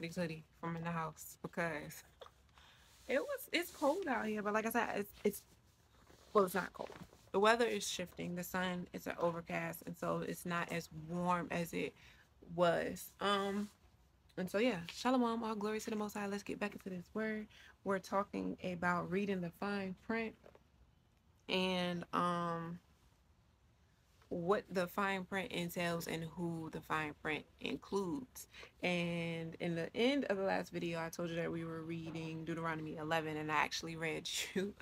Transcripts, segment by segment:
everybody's hoodie from in the house because it's cold out here. But like I said, it's well, it's not cold. The weather is shifting. The sun is an overcast, and so it's not as warm as it was. And so yeah, Shalom, all glory to the Most High. Let's get back into this word. We're talking about reading the fine print and what the fine print entails and who the fine print includes. And in the end of the last video, I told you that we were reading Deuteronomy 11, and I actually read you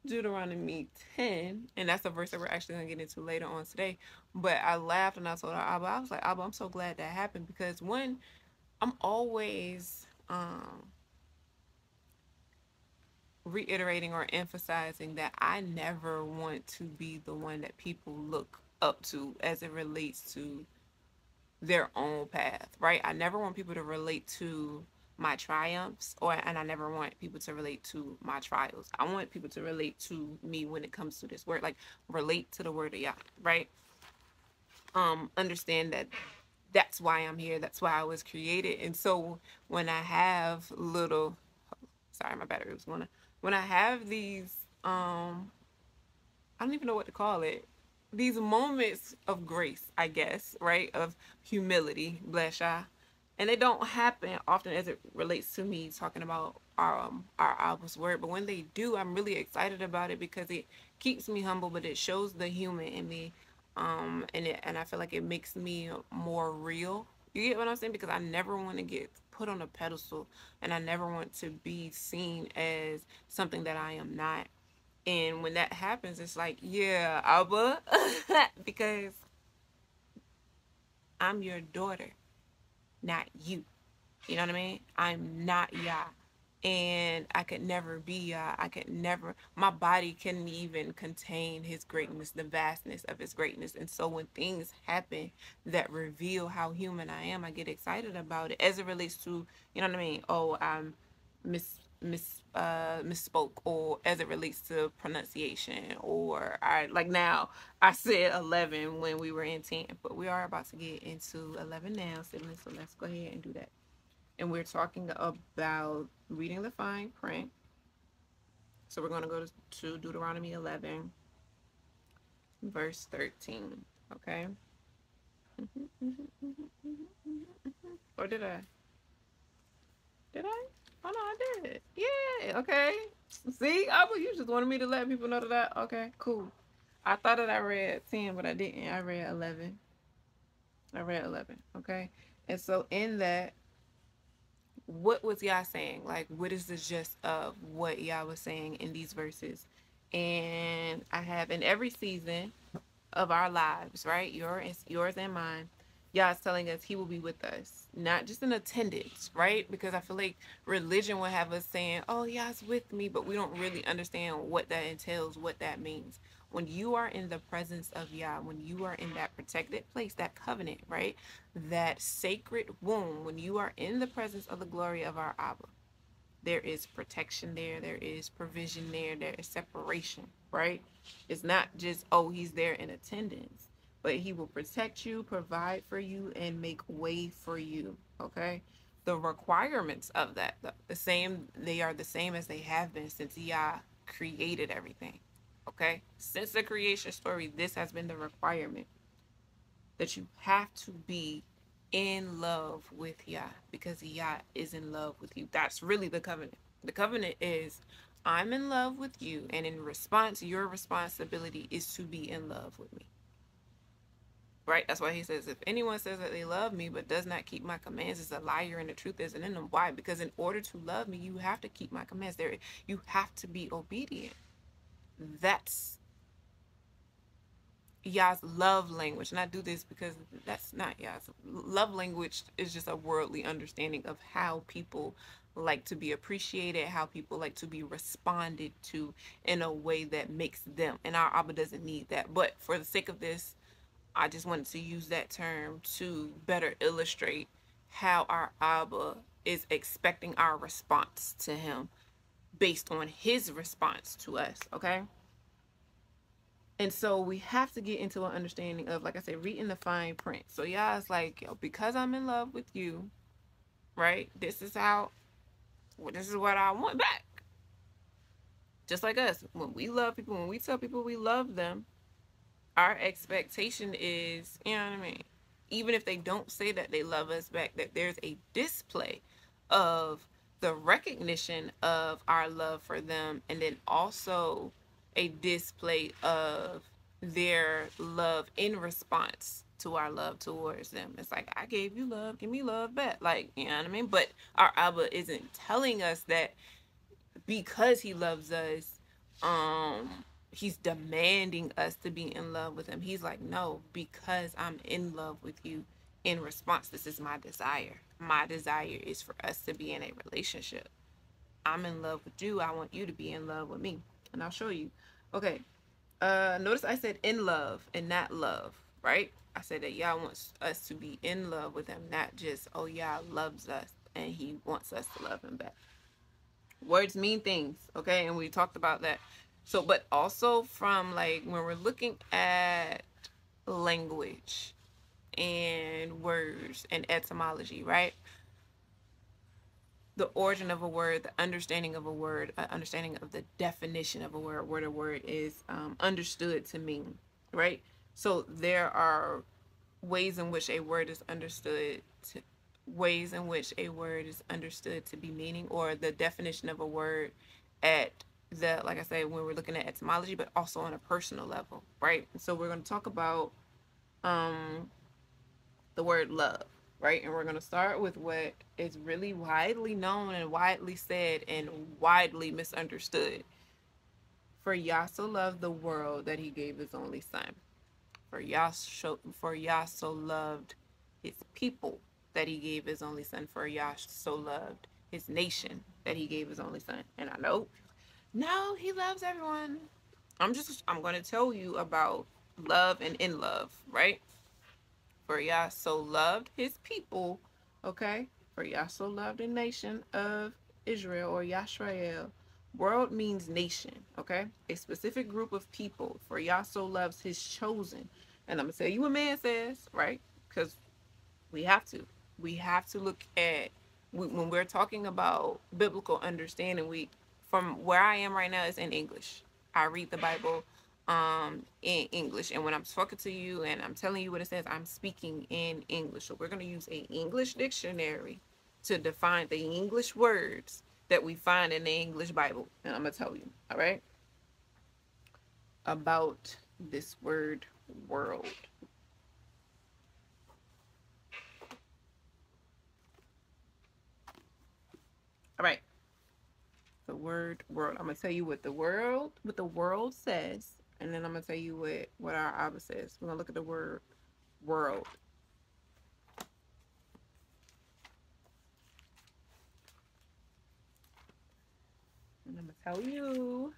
Deuteronomy 10, and that's a verse that we're actually going to get into later on today. But I laughed and I told Abba, I was like, Abba, I'm so glad that happened because one, I'm always reiterating or emphasizing that I never want to be the one that people look up to as it relates to their own path, right? I never want people to relate to my triumphs and I never want people to relate to my trials. I want people to relate to me when it comes to this word, like relate to the word of Yah, right? Understand that that's why I'm here. That's why I was created. And so when I have little, sorry, my battery was going to, when I have these, I don't even know what to call it, these moments of grace, I guess, right? Of humility, bless ya. And they don't happen often as it relates to me talking about our album's word. But when they do, I'm really excited about it because it keeps me humble, but it shows the human in me. And I feel like it makes me more real. You get what I'm saying? Because I never want to get put on a pedestal and I never want to be seen as something that I am not. And when that happens, it's like, yeah, Abba, because I'm your daughter, not you. You know what I mean? I'm not Yah. And I could never be Yah. I could never, my body couldn't even contain his greatness, the vastness of his greatness. And so when things happen that reveal how human I am, I get excited about it as it relates to, you know what I mean? Oh, I'm misspoke, or as it relates to pronunciation, or I like now I said 11 when we were in 10, but we are about to get into 11 now, siblings, so let's go ahead and do that. And we're talking about reading the fine print. So we're going to go to Deuteronomy 11 verse 13. Okay. Or did I oh no, I did. Yeah, okay. See, you just wanted me to let people know that. Okay, cool. I thought that I read 10, but I didn't. I read 11. Okay. And so in that, what was Yah saying? Like, what is the gist of what Yah was saying in these verses? And I have in every season of our lives, right? Yours and mine. Yah is telling us he will be with us, not just in attendance, right? Because I feel like religion will have us saying, oh, Yah's with me, but we don't really understand what that entails, what that means. When you are in the presence of Yah, when you are in that protected place, that covenant, right? That sacred womb, when you are in the presence of the glory of our Abba, there is protection there, there is provision there, there is separation, right? It's not just, oh, he's there in attendance, but he will protect you, provide for you, and make way for you, okay? The requirements of that, the same, they are the same as they have been since Yah created everything, okay? Since the creation story, this has been the requirement that you have to be in love with Yah because Yah is in love with you. That's really the covenant. The covenant is I'm in love with you, and in response, your responsibility is to be in love with me. Right? That's why he says, if anyone says that they love me but does not keep my commands is a liar and the truth isn't in them. Why? Because in order to love me, you have to keep my commands. You have to be obedient. That's Yah's love language. And I do this because that's not Yah's love language. Is just a worldly understanding of how people like to be appreciated, how people like to be responded to in a way that makes them. And our Abba doesn't need that. But for the sake of this, I just wanted to use that term to better illustrate how our Abba is expecting our response to him based on his response to us, okay? And so we have to get into an understanding of, like I said, reading the fine print. So Yah is like, yo, because I'm in love with you, right? This is what I want back. Just like us, when we love people, when we tell people we love them, our expectation is, you know what I mean? Even if they don't say that they love us back, that there's a display of the recognition of our love for them, and then also a display of their love in response to our love towards them. It's like, I gave you love, give me love back. Like, you know what I mean? But our Abba isn't telling us that because he loves us, he's demanding us to be in love with him. He's like, no, because I'm in love with you. In response, this is my desire. My desire is for us to be in a relationship. I'm in love with you. I want you to be in love with me. And I'll show you. Okay. Notice I said in love and not love, right? I said that Yah wants us to be in love with him, not just, oh, Yah loves us and he wants us to love him back. Words mean things, okay? And we talked about that. So, but also from like when we're looking at language and words and etymology, right? The origin of a word, the understanding of a word, understanding of the definition of a word, what a word is understood to mean, right? So there are ways in which a word is understood to ways in which a word is understood to be meaning, or the definition of a word at the, like I said, when we're looking at etymology, but also on a personal level, right? So we're going to talk about the word love, right? And we're going to start with what is really widely known and widely said and widely misunderstood. For Yah so loved the world that he gave his only son. For Yah so loved his people that he gave his only son. For Yah so loved his nation that he gave his only son. And I know, no, he loves everyone. I'm going to tell you about love and in love, right? For Yah so loved his people, okay? For Yah so loved the nation of Israel, or Yashrael. World means nation, okay? A specific group of people. For Yah so loves his chosen. And I'm going to tell you what man says, right? Because we have to. We have to look at, when we're talking about biblical understanding, from where I am right now is in English. I read the Bible in English, and when I'm talking to you and I'm telling you what it says, I'm speaking in English. So we're going to use a English dictionary to define the English words that we find in the English Bible. And I'm going to tell you, all right, about this word world. All right. The word world. I'm gonna tell you what the world says, and then I'm gonna tell you what our Abba says. We're gonna look at the word world. And I'm gonna tell you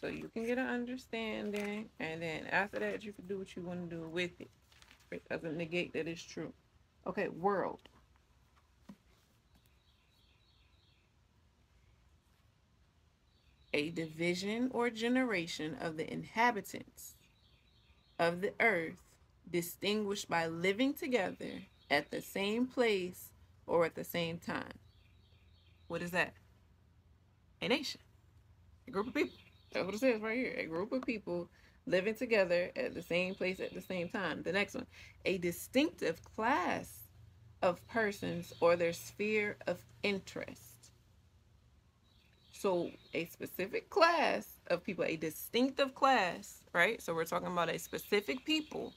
so you can get an understanding, and then after that you can do what you want to do with it. It doesn't negate that it's true. Okay, world. A division or generation of the inhabitants of the earth, distinguished by living together at the same place or at the same time. What is that? A nation, a group of people. That's what it says right here. A group of people living together at the same place at the same time. The next one, a distinctive class of persons or their sphere of interest. So a specific class of people, a distinctive class, right? So we're talking about a specific people,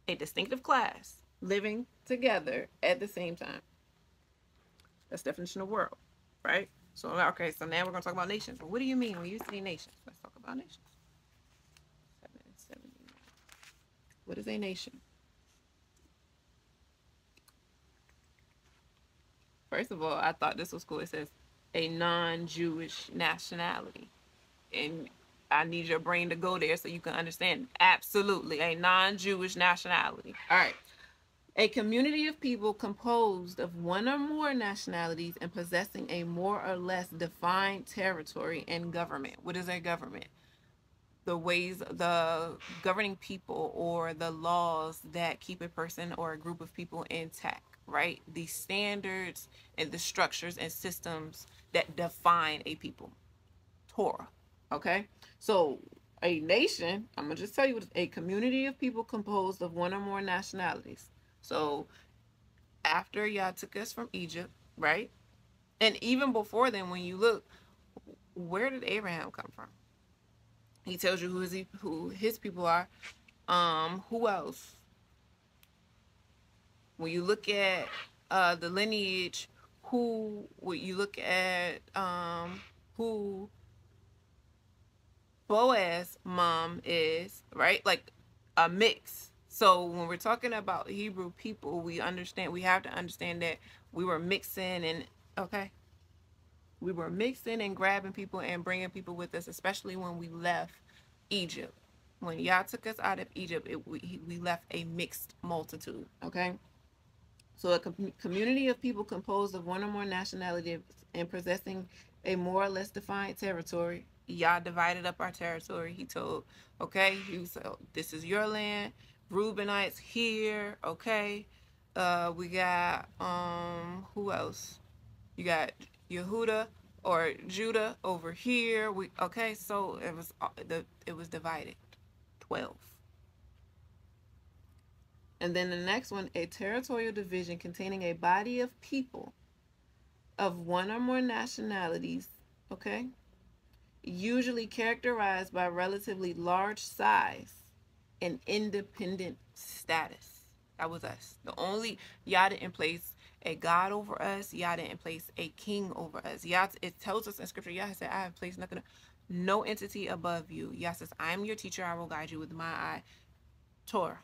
a distinctive class living together at the same time. That's the definition of world, right? So, okay, so now we're going to talk about nations. What do you mean when you say nations? Let's talk about nations. 770. What is a nation? First of all, I thought this was cool. It says a non-Jewish nationality. And I need your brain to go there so you can understand. Absolutely, a non-Jewish nationality. All right. A community of people composed of one or more nationalities and possessing a more or less defined territory and government. What is a government? The governing people or the laws that keep a person or a group of people intact. right? The standards and the structures and systems that define a people. Torah. Okay? So a nation, I'm gonna just tell you, a community of people composed of one or more nationalities. So after Yah took us from Egypt, right? And even before then, when you look, where did Abraham come from? He tells you who his people are. Who else? When you look at the lineage, when you look at who Boaz mom is, right? Like a mix. So when we're talking about Hebrew people, we have to understand that we were mixing and okay. We were mixing and grabbing people and bringing people with us, especially when we left Egypt. When Yah took us out of Egypt, we left a mixed multitude, okay? So a community of people composed of one or more nationalities and possessing a more or less defined territory. Yah divided up our territory. He told, okay, he said, this is your land. Reubenites here, okay. We got who else? You got Yehuda or Judah over here. So it was divided. 12. And then the next one, a territorial division containing a body of people of one or more nationalities, okay? Usually characterized by relatively large size and independent status. That was us. Yah didn't place a God over us. Yah didn't place a king over us. Yah, it tells us in scripture, Yah said, I have placed no entity above you. Yah says, I am your teacher. I will guide you with my eye. Torah.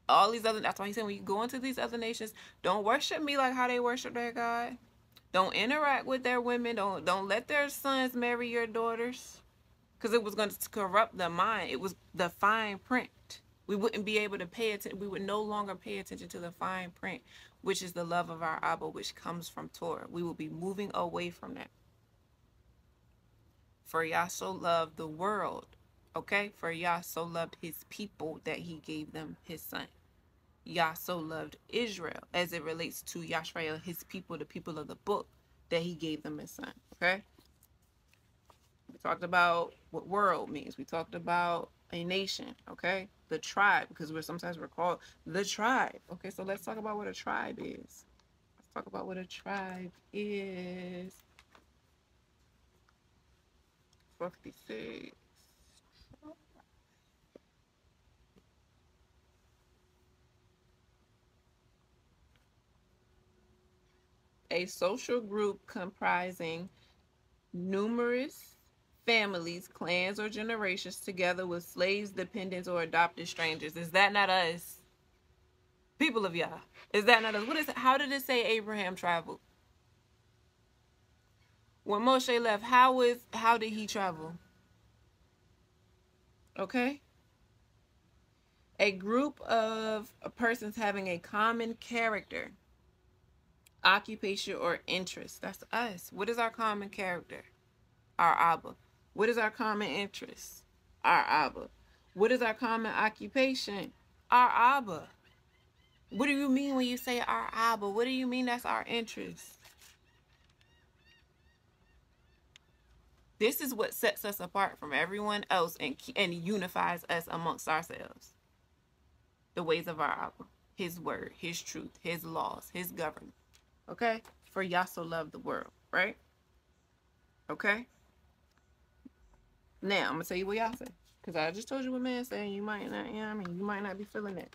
All these other, that's why he said, when you go into these other nations, don't worship me like how they worship their God. Don't interact with their women. Don't let their sons marry your daughters. Because it was going to corrupt the mind. It was the fine print. We wouldn't be able to pay attention. We would no longer pay attention to the fine print, which is the love of our Abba, which comes from Torah. We will be moving away from that. For Yah so loved the world, okay? For Yah so loved his people that he gave them his son. Yah so loved Israel as it relates to Yashrael, his people, the people of the book, that he gave them his son, okay? We talked about what world means. We talked about a nation, okay? The tribe, because sometimes we're called the tribe. Okay, so let's talk about what a tribe is. Let's talk about what a tribe is. 56. A social group comprising numerous families, clans, or generations together with slaves, dependents, or adopted strangers. Is that not us? People of Yah. Is that not us? What is it? How did it say Abraham traveled? When Moshe left, how did he travel? Okay? A group of persons having a common character, occupation, or interest. That's us. What is our common character? Our Abba. What is our common interest? Our Abba. What is our common occupation? Our Abba. What do you mean when you say our Abba? What do you mean that's our interest? This is what sets us apart from everyone else and unifies us amongst ourselves. The ways of our Abba. His word, his truth, his laws, his government. Okay? For Yah so loved the world, right? Okay? Now, I'm going to tell you what Yah say. Because I just told you what man said. You might not, you might not be feeling that.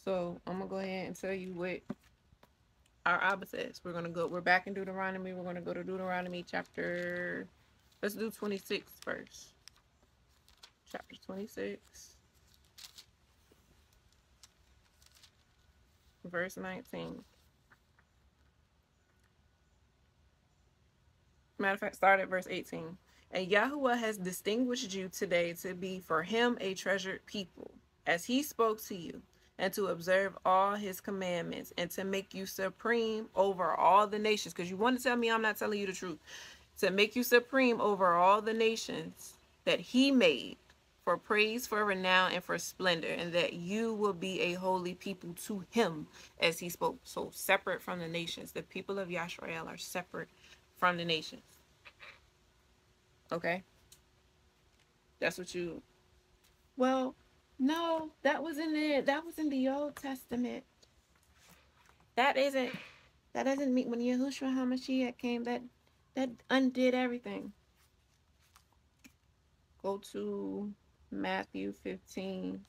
So, I'm going to go ahead and tell you what our Abba says. We're back in Deuteronomy. We're going to go to Deuteronomy chapter, let's do 26 first. Chapter 26. Verse 19. Matter of fact, start at verse 18. And Yahuwah has distinguished you today to be for him a treasured people, as he spoke to you, and to observe all his commandments, and to make you supreme over all the nations. Because you want to tell me I'm not telling you the truth. To make you supreme over all the nations that he made for praise, for renown, and for splendor, and that you will be a holy people to him as he spoke. So separate from the nations. The people of Yashrael are separate from the nations. Okay? That's what you... Well, no, that was in the Old Testament. That doesn't mean when Yahushua HaMashiach came, that undid everything. Go to Matthew 15:24.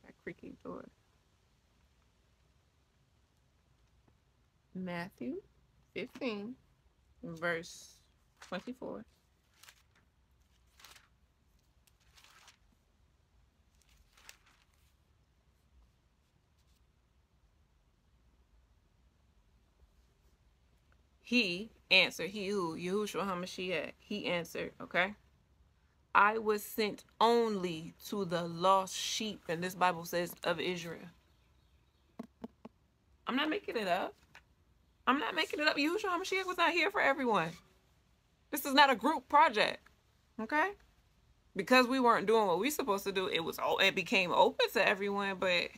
That creaky door. Matthew 15, verse 24. He answered, he who, Yahushua HaMashiach, he answered, okay? I was sent only to the lost sheep, and this Bible says, of Israel. I'm not making it up. I'm not making it up. Yahushua HaMashiach was not here for everyone. This is not a group project, okay? Because we weren't doing what we supposed to do, it became open to everyone, but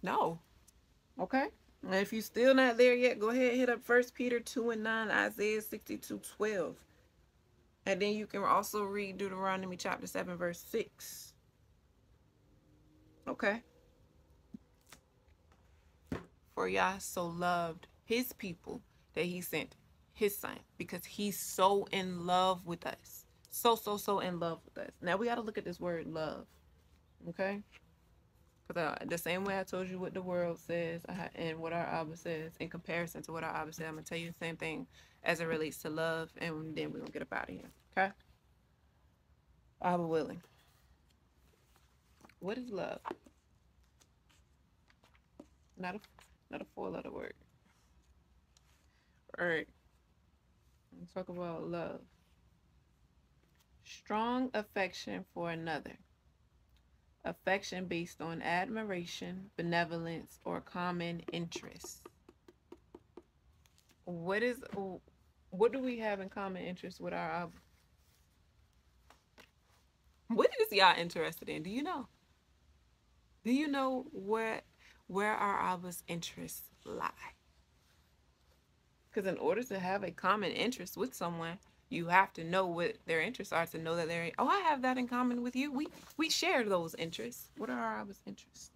no, okay? And if you're still not there yet, go ahead and hit up 1 Peter 2:9, Isaiah 62:12. And then you can also read Deuteronomy chapter 7, verse 6. Okay? For Yah so loved his people that he sent his son, because he's so in love with us. So in love with us. Now we got to look at this word love. Okay? Because the same way I told you what the world says and what our Abba says, in comparison to what our Abba says, I'm going to tell you the same thing as it relates to love, and then we're going to get up out of here. Okay? Abba willing. What is love? Not a four-letter word. All right. Let's talk about love. Strong affection for another. Affection based on admiration, benevolence, or common interest. What do we have in common interest with our Abba? What is y'all interested in? Do you know? Do you know where our Abba's interests lie? Because in order to have a common interest with someone, you have to know what their interests are, to know that I have that in common with you. We share those interests. What are our Abba's interests?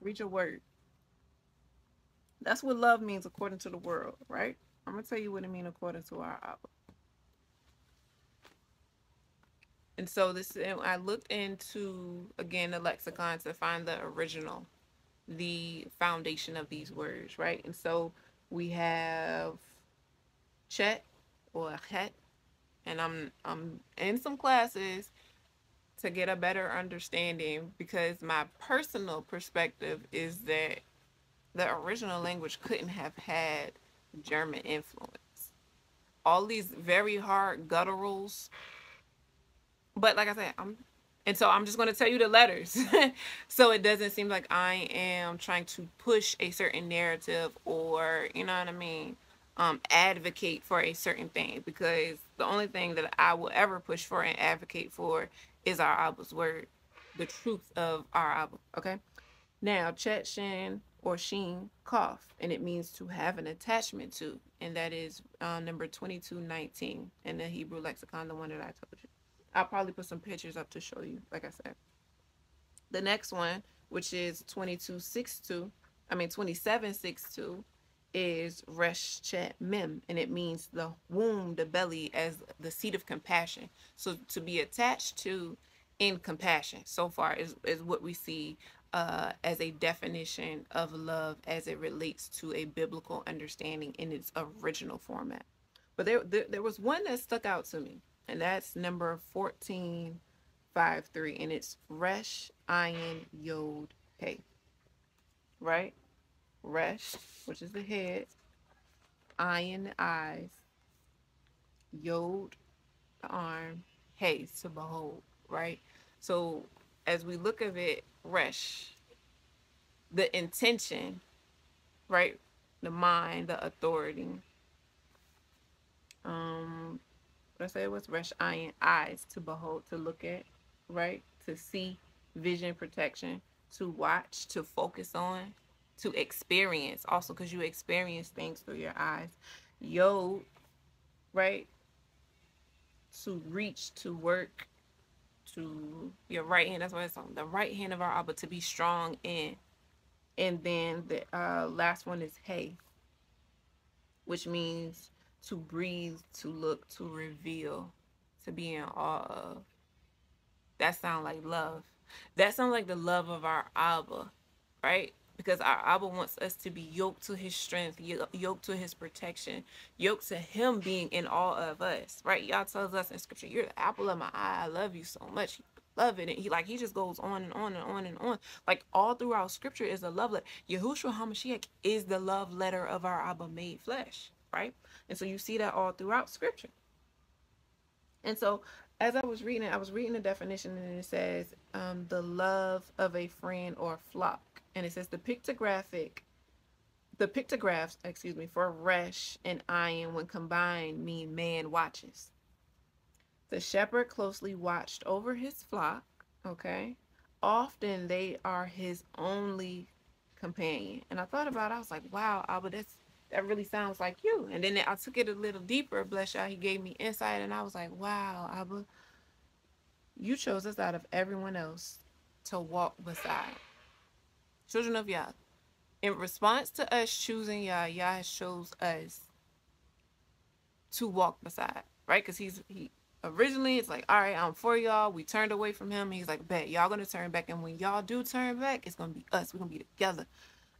Read your word. That's what love means according to the world, right? I'm going to tell you what it means according to our Abba. And so I looked into, again, the lexicon to find the original, the foundation of these words, right? And so we have chet or het, and I'm in some classes to get a better understanding, because my personal perspective is that the original language couldn't have had German influence. All these very hard gutturals. But like I said, I'm just going to tell you the letters. So it doesn't seem like I am trying to push a certain narrative, or, you know what I mean, advocate for a certain thing, because the only thing that I will ever push for and advocate for is our Abba's word, the truth of our Abba. Okay? Now, Chet Shin or Sheen Kof, and it means to have an attachment to, and that is number 2219 in the Hebrew lexicon, the one that I told you. I'll probably put some pictures up to show you, like I said. The next one, which is 2762, is Resh Chet Mem, and it means the womb, the belly, as the seat of compassion. So to be attached to in compassion, so far is what we see as a definition of love as it relates to a biblical understanding in its original format. But there was one that stuck out to me, and that's number 1453, and it's Resh Ayin Yod Hey. Right? Resh, which is the head, Ayin the eyes, Yod the arm, Hey to behold. right? So as we look at it, resh, the intention, right? The mind, the authority. What I say was resh ayin, eyes to behold, to look at, right? To see, vision, protection, to watch, to focus on, to experience, also because you experience things through your eyes. Yo, right? To reach, to work, to your right hand. That's what it's on. The right hand of our Abba, to be strong in. And then the last one is hey, which means to breathe, to look, to reveal, to be in awe of. That sounds like love. That sounds like the love of our Abba, right? Because our Abba wants us to be yoked to his strength, yoked to his protection, yoked to him being in awe of us, right? Y'all tells us in scripture, you're the apple of my eye. I love you so much. Love it. And he just goes on and on and on and on. Like all throughout scripture is a love letter. Yahushua HaMashiach is the love letter of our Abba made flesh, right? And so you see that all throughout scripture. And so as I was reading the definition, and it says the love of a friend or flock. And it says the pictographs, excuse me, for resh and ayin when combined mean man watches. The shepherd closely watched over his flock, okay? Often they are his only companion. And I thought about it, I was like, wow, Abba, that really sounds like you. And then I took it a little deeper, bless y'all. He gave me insight, and I was like, wow, Abba, you chose us out of everyone else to walk beside. Children of Yah. In response to us choosing Yah, Yah has chose us to walk beside, right? Because he originally it's like, all right, I'm for y'all. We turned away from him. He's like, bet y'all gonna turn back, and when y'all do turn back, it's gonna be us. We're gonna be together.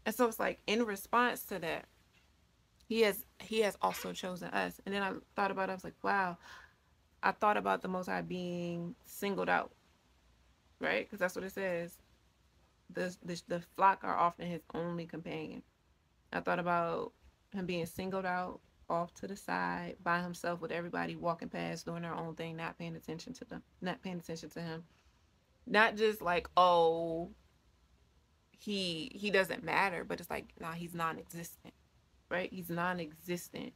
And so it's like in response to that, he has also chosen us. And then I thought about it, I was like, wow, I thought about the Most High being singled out, right? Because that's what it says. The flock are often his only companion. I thought about him being singled out, off to the side, by himself with everybody walking past, doing their own thing, not paying attention to them, not paying attention to him. Not just like, oh, he doesn't matter, but it's like, nah, he's non-existent, right? He's non-existent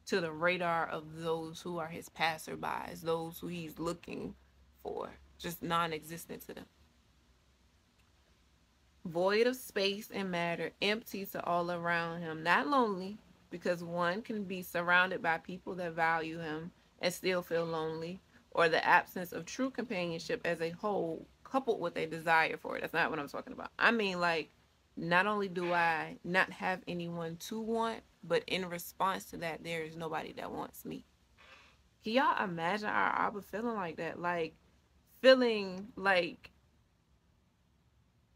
to the radar of those who are his passerbys, those who he's looking for, just non-existent to them. Void of space and matter, empty to all around him, not lonely, because one can be surrounded by people that value him and still feel lonely, or the absence of true companionship as a whole, coupled with a desire for it. That's not what I'm talking about. I mean, like, not only do I not have anyone to want, but in response to that, there is nobody that wants me. Can y'all imagine our Abba feeling like that? Like, feeling like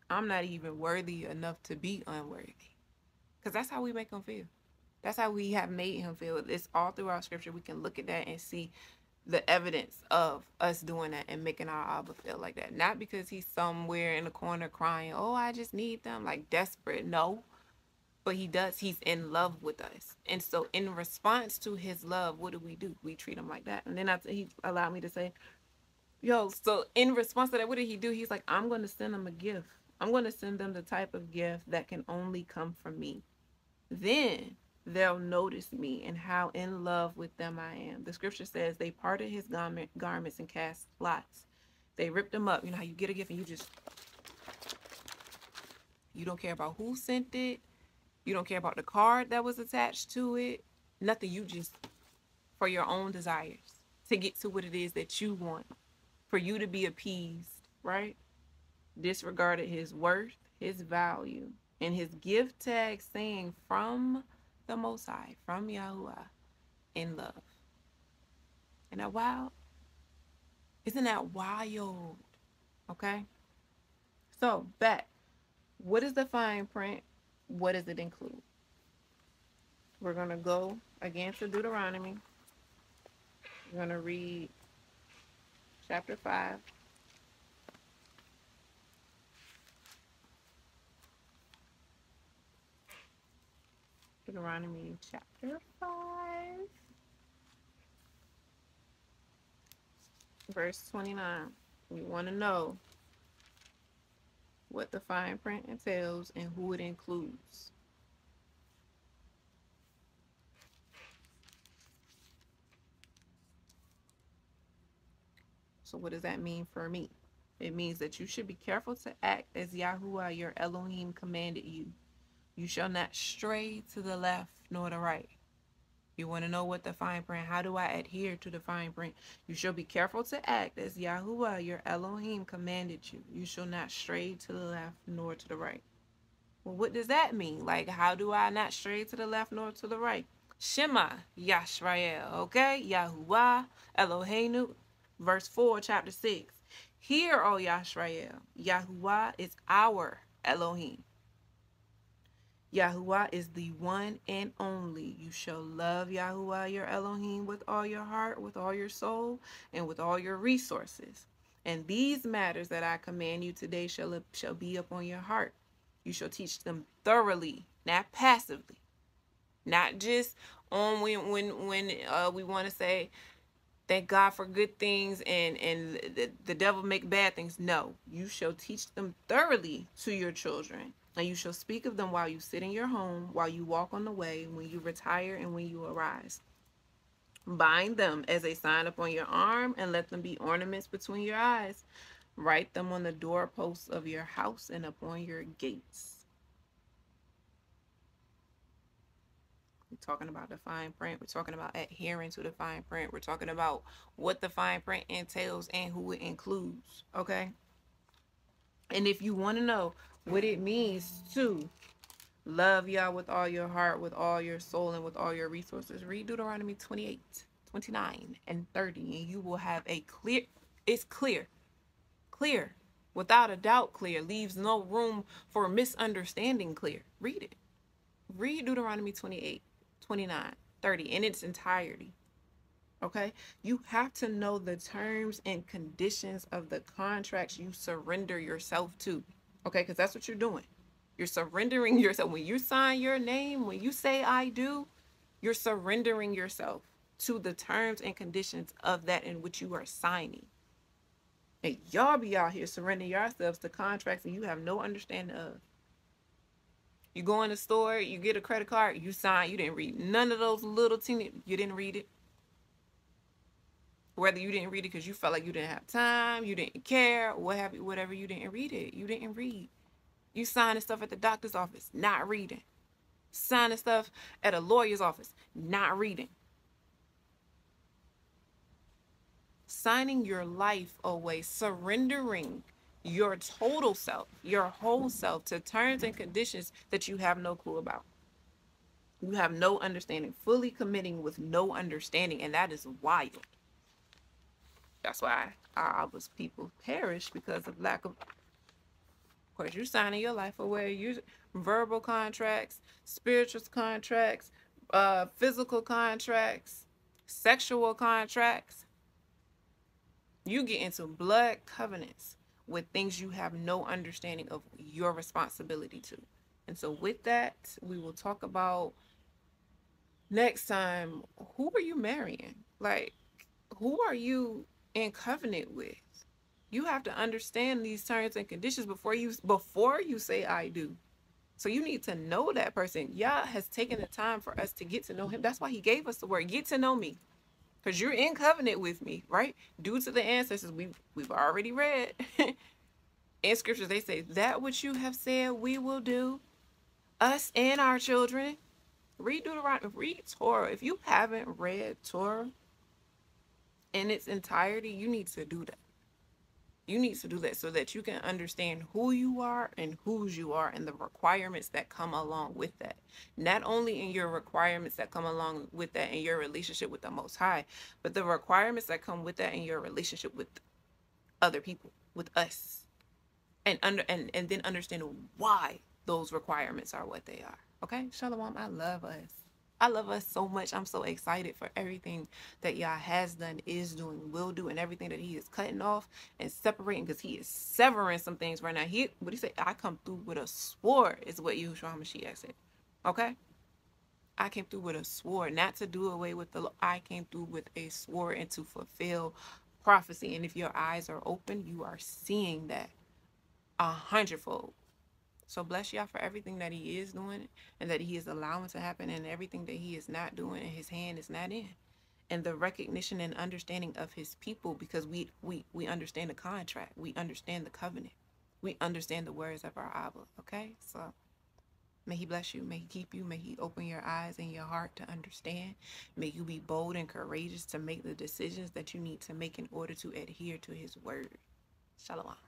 I'm not even worthy enough to be unworthy. Because that's how we make him feel. That's how we have made him feel. It's all throughout scripture. We can look at that and see the evidence of us doing that and making our Abba feel like that. Not because he's somewhere in the corner crying, oh, I just need them, like desperate. No. But he does. He's in love with us. And so in response to his love, what do? We treat him like that. And then he allowed me to say, yo, so in response to that, what did he do? He's like, I'm going to send them a gift. I'm going to send them the type of gift that can only come from me. Then they'll notice me and how in love with them I am. The scripture says they parted his garments and cast lots. They ripped them up. You know how you get a gift and you don't care about who sent it. You don't care about the card that was attached to it. Nothing. You just, for your own desires, to get to what it is that you want, for you to be appeased, right? Disregarded his worth, his value, and his gift tag saying from the Most High, from Yahuwah, in love. Isn't that wild? Isn't that wild? Okay? So, back. What is the fine print? What does it include? We're going to go again to Deuteronomy. We're going to read chapter 5. Deuteronomy chapter 5, verse 29. We want to know what the fine print entails and who it includes. So what does that mean for me? It means that you should be careful to act as Yahuwah your Elohim commanded you. You shall not stray to the left nor the right. You want to know what the fine print? How do I adhere to the fine print? You shall be careful to act as Yahuwah your Elohim commanded you. You shall not stray to the left nor to the right. Well, what does that mean? Like, how do I not stray to the left nor to the right? Shema Yashrael, okay? Yahuwah Eloheinu, verse 4, chapter 6. Hear, O Yashrael, Yahuwah is our Elohim. Yahuwah is the one and only. You shall love Yahuwah your Elohim with all your heart, with all your soul, and with all your resources. And these matters that I command you today shall be upon your heart. You shall teach them thoroughly, not passively, not just on when we want to say thank God for good things and the devil make bad things. No, you shall teach them thoroughly to your children, and you shall speak of them while you sit in your home, while you walk on the way, when you retire, and when you arise. Bind them as a sign upon your arm, and let them be ornaments between your eyes. Write them on the doorposts of your house and upon your gates. We're talking about the fine print. We're talking about adhering to the fine print. We're talking about what the fine print entails and who it includes. Okay? And if you want to know what it means to love Yah with all your heart, with all your soul, and with all your resources, read Deuteronomy 28, 29, and 30, and you will have a clear, it's clear, without a doubt clear, leaves no room for misunderstanding clear. Read it. Read Deuteronomy 28, 29, 30 in its entirety. Okay? You have to know the terms and conditions of the contracts you surrender yourself to. Okay? Because that's what you're doing. You're surrendering yourself. When you sign your name, when you say I do, you're surrendering yourself to the terms and conditions of that in which you are signing. And y'all be out here surrendering yourselves to contracts that you have no understanding of. You go in the store, you get a credit card, you sign, you didn't read none of those little teeny, you didn't read it. Whether you didn't read it because you felt like you didn't have time, you didn't care, what have you, whatever, you didn't read it. You didn't read. You signing stuff at the doctor's office, not reading. Signing stuff at a lawyer's office, not reading. Signing your life away, surrendering your total self, your whole self, to terms and conditions that you have no clue about. You have no understanding, fully committing with no understanding, and that is wild. That's why our people perish because of lack of course, you're signing your life away. You verbal contracts, spiritual contracts, physical contracts, sexual contracts. You get into blood covenants with things you have no understanding of your responsibility to. And so with that, we will talk about next time, who are you marrying? Like, who are you in covenant with? You have to understand these terms and conditions before you say I do. So you need to know that person. Yah has taken the time for us to get to know him. That's why he gave us the word, get to know me. Because you're in covenant with me, right? Due to the ancestors we've already read. In scriptures, they say, that which you have said we will do, us and our children. Read Deuteronomy, read Torah. If you haven't read Torah in its entirety, you need to do that. You need to do that so that you can understand who you are and whose you are and the requirements that come along with that. Not only in your requirements that come along with that in your relationship with the Most High, but the requirements that come with that in your relationship with other people, with us. And then understand why those requirements are what they are. Okay? Shalom, I love us. I love us so much. I'm so excited for everything that Yah has done, is doing, will do, and everything that he is cutting off and separating, because he is severing some things right now. What he say? I come through with a sword, is what Yahushua HaMashiach said. Okay? I came through with a sword, not to do away with the law. I came through with a sword and to fulfill prophecy. And if your eyes are open, you are seeing that 100-fold. So bless y'all for everything that he is doing and that he is allowing to happen, and everything that he is not doing and his hand is not in. And the recognition and understanding of his people, because we understand the contract. We understand the covenant. We understand the words of our Abba. Okay? So may he bless you. May he keep you. May he open your eyes and your heart to understand. May you be bold and courageous to make the decisions that you need to make in order to adhere to his word. Shalom.